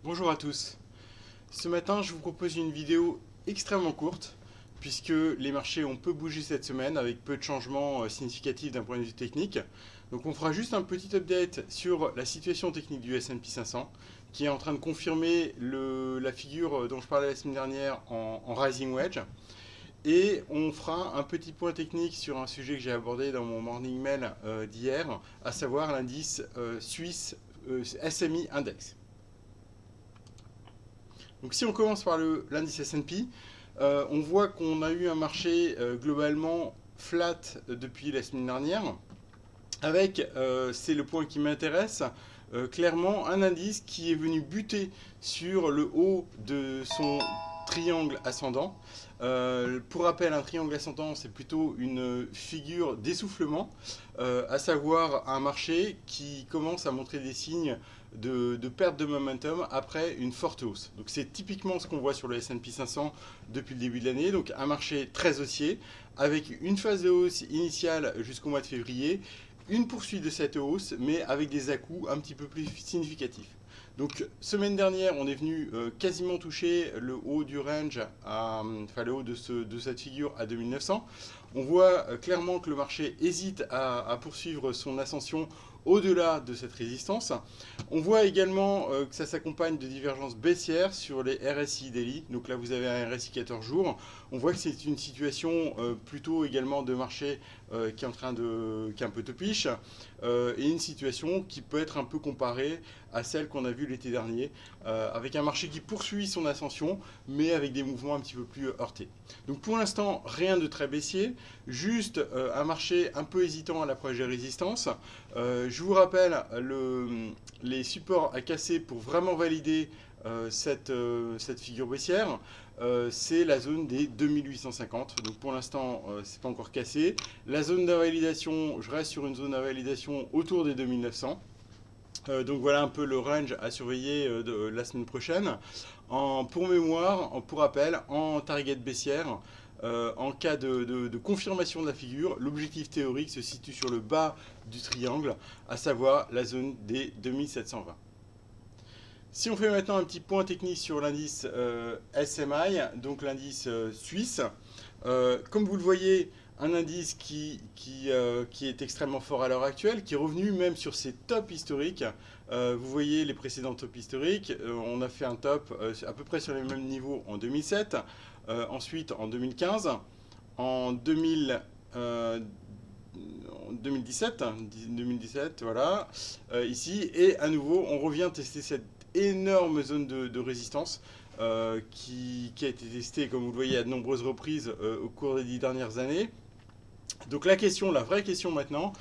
Bonjour à tous. Ce matin, je vous propose une vidéo extrêmement courte puisque les marchés ont peu bougé cette semaine avec peu de changements significatifs d'un point de vue technique. Donc on fera juste un petit update sur la situation technique du S&P 500 qui est en train de confirmer la figure dont je parlais la semaine dernière en rising wedge. Et on fera un petit point technique sur un sujet que j'ai abordé dans mon morning mail d'hier, à savoir l'indice suisse SMI Index. Donc si on commence par l'indice S&P, on voit qu'on a eu un marché globalement flat depuis la semaine dernière, avec, c'est le point qui m'intéresse, clairement un indice qui est venu buter sur le haut de son triangle ascendant. Pour rappel, un triangle ascendant, c'est plutôt une figure d'essoufflement, à savoir un marché qui commence à montrer des signes de perte de momentum après une forte hausse. Donc c'est typiquement ce qu'on voit sur le S&P 500 depuis le début de l'année. Donc un marché très haussier, avec une phase de hausse initiale jusqu'au mois de février, une poursuite de cette hausse, mais avec des à-coups un petit peu plus significatifs. Donc, semaine dernière, on est venu quasiment toucher le haut du range, enfin le haut de cette figure à 2900. On voit clairement que le marché hésite à poursuivre son ascension au-delà de cette résistance. On voit également que ça s'accompagne de divergences baissières sur les RSI daily. Donc là, vous avez un RSI 14 jours. On voit que c'est une situation plutôt également de marché qui est un peu topiche, et une situation qui peut être un peu comparée à celle qu'on a vue l'été dernier, avec un marché qui poursuit son ascension, mais avec des mouvements un petit peu plus heurtés. Donc pour l'instant, rien de très baissier, juste un marché un peu hésitant à l'approche des résistances. Je vous rappelle les supports à casser pour vraiment valider cette figure baissière. C'est la zone des 2850. Donc pour l'instant, c'est pas encore cassé. La zone d'invalidation, je reste sur une zone d'invalidation autour des 2900. Donc voilà un peu le range à surveiller de la semaine prochaine. Pour mémoire, pour rappel, en target baissière, en cas de confirmation de la figure, l'objectif théorique se situe sur le bas du triangle, à savoir la zone des 2720. Si on fait maintenant un petit point technique sur l'indice SMI, donc l'indice suisse, comme vous le voyez, un indice qui est extrêmement fort à l'heure actuelle, qui est revenu même sur ses tops historiques. Vous voyez les précédents tops historiques, on a fait un top à peu près sur les mêmes niveaux en 2007, ensuite en 2015, en 2017, voilà, ici, et à nouveau, on revient tester cette énorme zone de résistance qui a été testée, comme vous le voyez, à de nombreuses reprises au cours des 10 dernières années. Donc la vraie question maintenant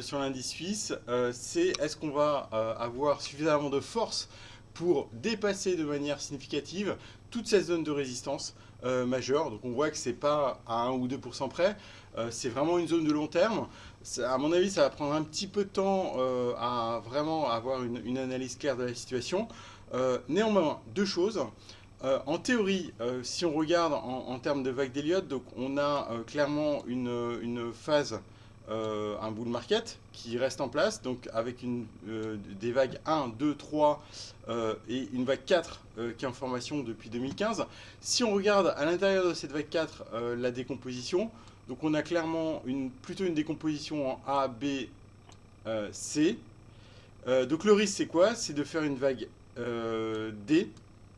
sur l'indice suisse, c'est est-ce qu'on va avoir suffisamment de force pour dépasser de manière significative toute cette zone de résistance majeure. Donc on voit que c'est pas à 1 ou 2% près, c'est vraiment une zone de long terme. À mon avis, ça va prendre un petit peu de temps à vraiment avoir une analyse claire de la situation. Néanmoins, deux choses. En théorie, si on regarde en termes de vague d'Elliott, donc on a clairement une phase, un bull market qui reste en place, donc avec des vagues 1, 2, 3 et une vague 4 qui est en formation depuis 2015. Si on regarde à l'intérieur de cette vague 4 la décomposition, donc on a clairement plutôt une décomposition en A, B, C. Donc le risque c'est quoi? C'est de faire une vague D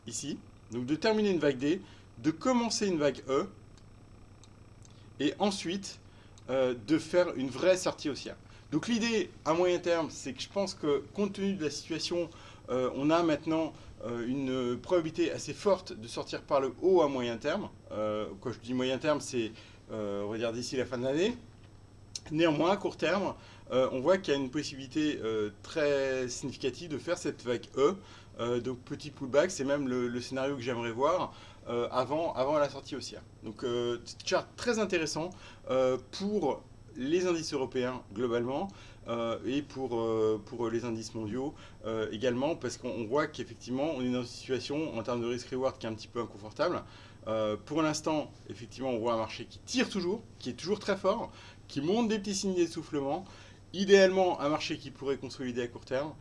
ici. Donc de terminer une vague D, de commencer une vague E, et ensuite de faire une vraie sortie haussière. Donc l'idée à moyen terme, c'est que je pense que compte tenu de la situation, on a maintenant une probabilité assez forte de sortir par le haut à moyen terme. Quand je dis moyen terme, c'est on va dire d'ici la fin de l'année. Néanmoins, à court terme, on voit qu'il y a une possibilité très significative de faire cette vague E. Donc petit pullback, c'est même le scénario que j'aimerais voir avant la sortie haussière. Donc chart très intéressant pour les indices européens globalement et pour les indices mondiaux également, parce qu'on voit qu'effectivement on est dans une situation en termes de risk-reward qui est un petit peu inconfortable. Pour l'instant, effectivement, on voit un marché qui tire toujours, qui est toujours très fort, qui montre des petits signes d'essoufflement. Idéalement, un marché qui pourrait consolider à court terme.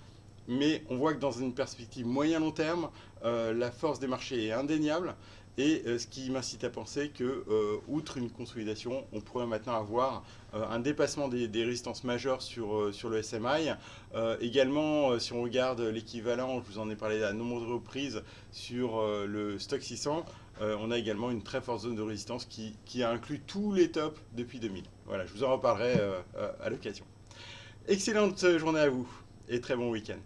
mais on voit que dans une perspective moyen-long terme, la force des marchés est indéniable. Et ce qui m'incite à penser que, outre une consolidation, on pourrait maintenant avoir un dépassement des résistances majeures sur le SMI. Également, si on regarde l'équivalent, je vous en ai parlé à de nombreuses reprises, sur le Stock 600, on a également une très forte zone de résistance qui a inclus tous les tops depuis 2000. Voilà, je vous en reparlerai à l'occasion. Excellente journée à vous et très bon week-end.